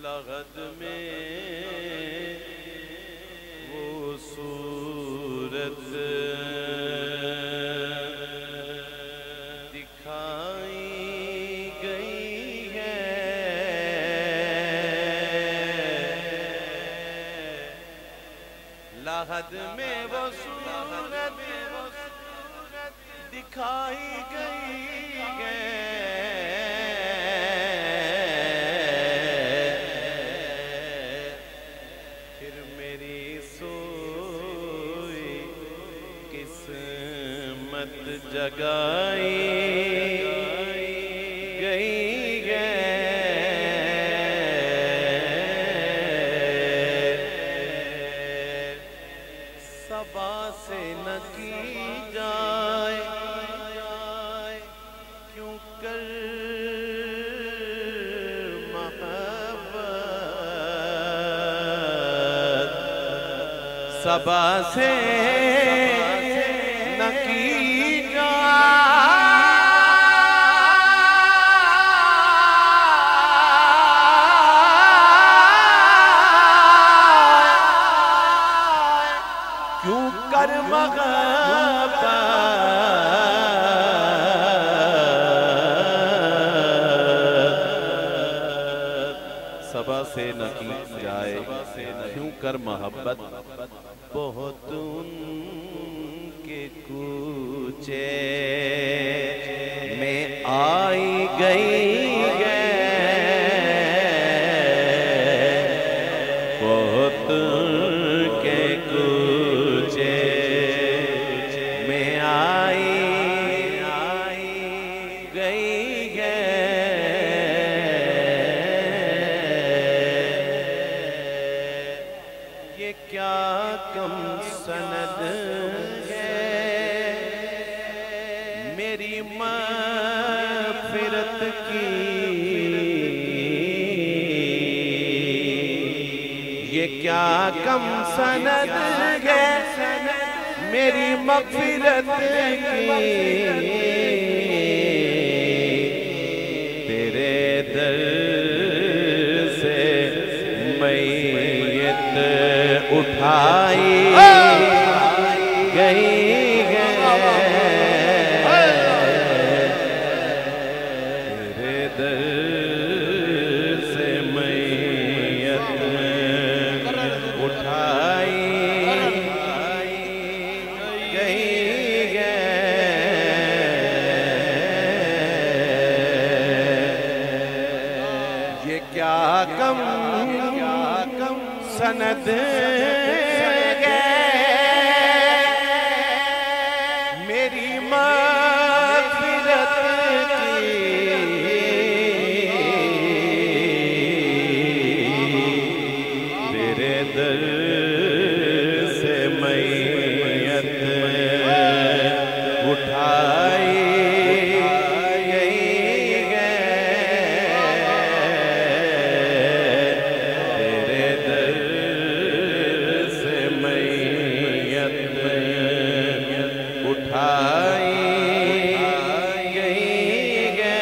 लगद में वो सूरत दिखाई गई है, लगद में वो सूरत दिखाई गई है। जगाई गई है, सबा से न की जाए क्यों कर मोहब्बत, सबा से न की क्यों कर मोहब्बत, सबा से न की जाए क्यों कर मोहब्बत, बहुत उनके कूचे में आई गई है, बहुत के कूचे में आई गई है। ये क्या कम सनद है मेरी मग़फ़िरत की, ये क्या कम सनद है मेरी मग़फ़िरत की, तेरे दर से मैयत उठाई गई है, तेरे दर से मैयत उठाई गई है। ये क्या कम सनद मेरी मग़फ़िरत की, तेरे दर से मैयत उठाई गई है, तेरे दर से मैयत उठाई गई है,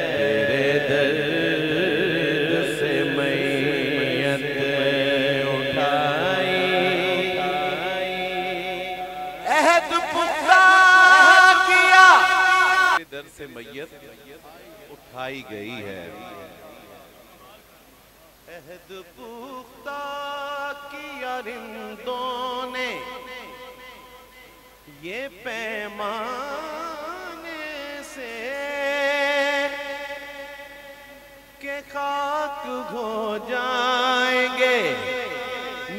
तेरे दर से मैयत उठाई, अहद पुख्ता किया, तेरे दर से मैयत उठाई गई है, अहद पुख्ता किया रिंदों ने ये पैमाने से के खाक हो जाएंगे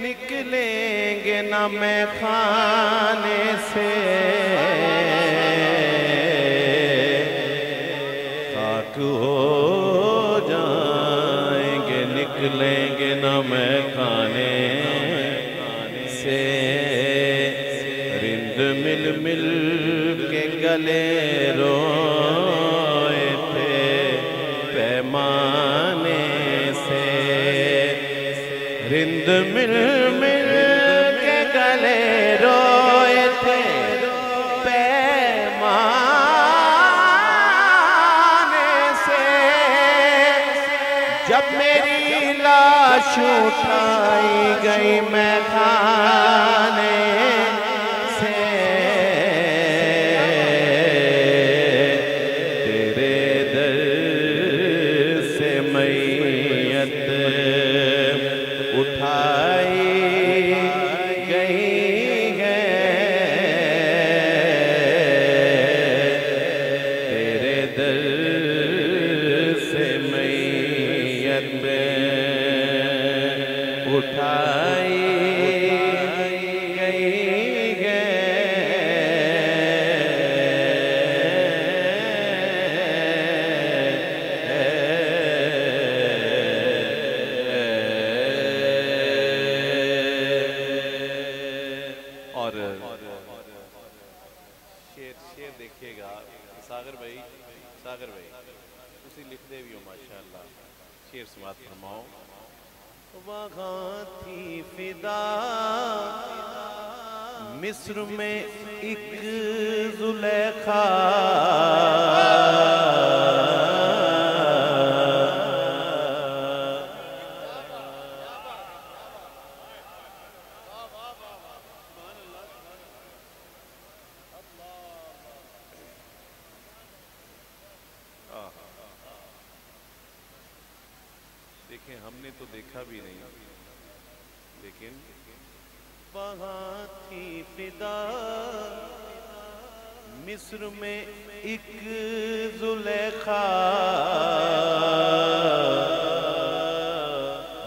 निकलेंगे न मैं खाने से, खाक हो जाएंगे निकलेंगे न मैं खाने से, रिंद मिल मिल के गले रोए थे पैमाने से, रिंद मिल मिल के गले रोए थे पैमाने से, लाश उठाई गई मैं खाने से, तेरे दर से मैयत उठाई गई है, तेरे दर से मैयत उठाई गई है। और शेर देखिएगा सागर भाई उसी लिखते भी हो माशाअल्लाह। शेर समात फरमाओ। वहाँ थी फिदा मिस्र में एक जुलेखा, देखें हमने तो देखा भी नहीं, लेकिन वहाँ थी फिदा मिस्र में एक जुलेखा,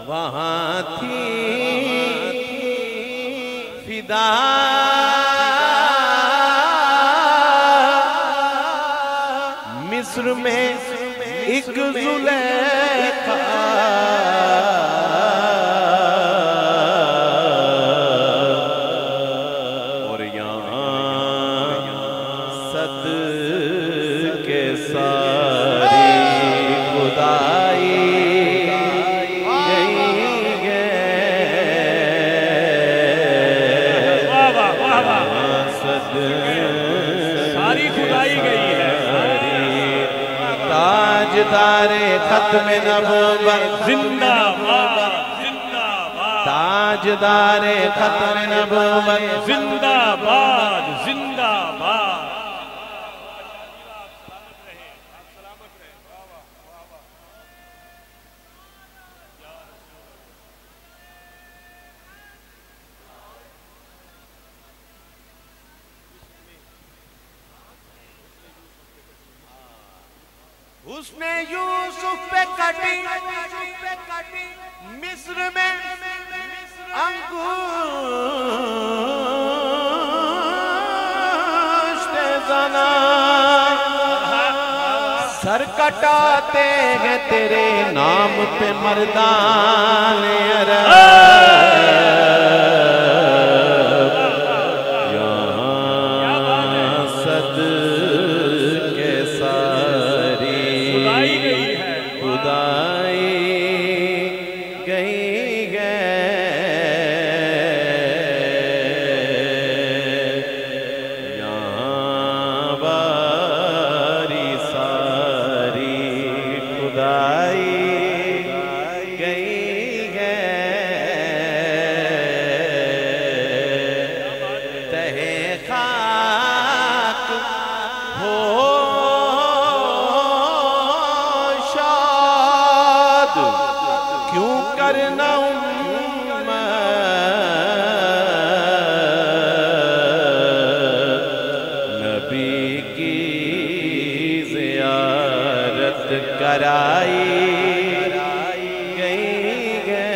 वहाँ थी फिदा मिस्र में एक जुलेखा, और यहाँ सद के सारी खुदाई गई है, सद सारी खुदाई गई है। ताजदारे खत्म नबूवत जिंदाबाद जिंदाबाद, ताजदारे खत्म नबूवत जिंदाबाद जिंदाबाद। उसने यूसुफ पे कटी मिस्र में अंगूष्ठ ज़ना, सर कटाते हैं तेरे नाम पे मर्दान अरब, यहाँ सद के सारी खुदाई गई है, यहाँ बारी सारी खुदाई गई है, तहे खाक हो क्यों करना नबी की ज़ियारत कराई गई है।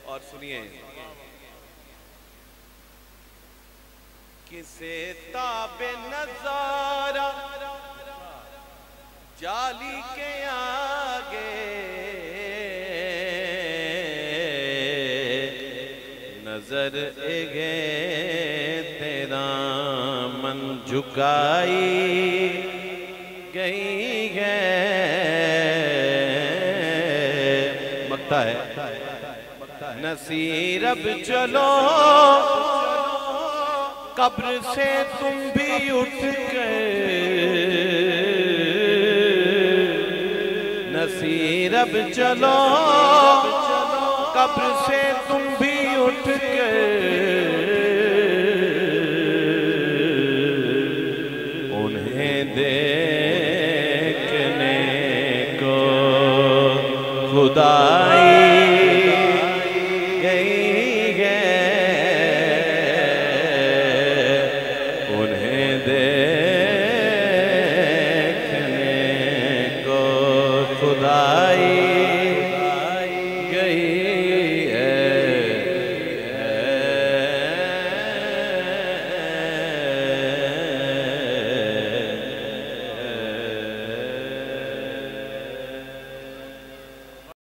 और सुनिए किसे ताबे नजारा जाली के आगे नजर एगे तेरा मन झुकाई गई है। मकता है नसीरब चलो कब्र से तुम भी उठ कर नसीर अब चलो, कब्र से तुम भी उठ के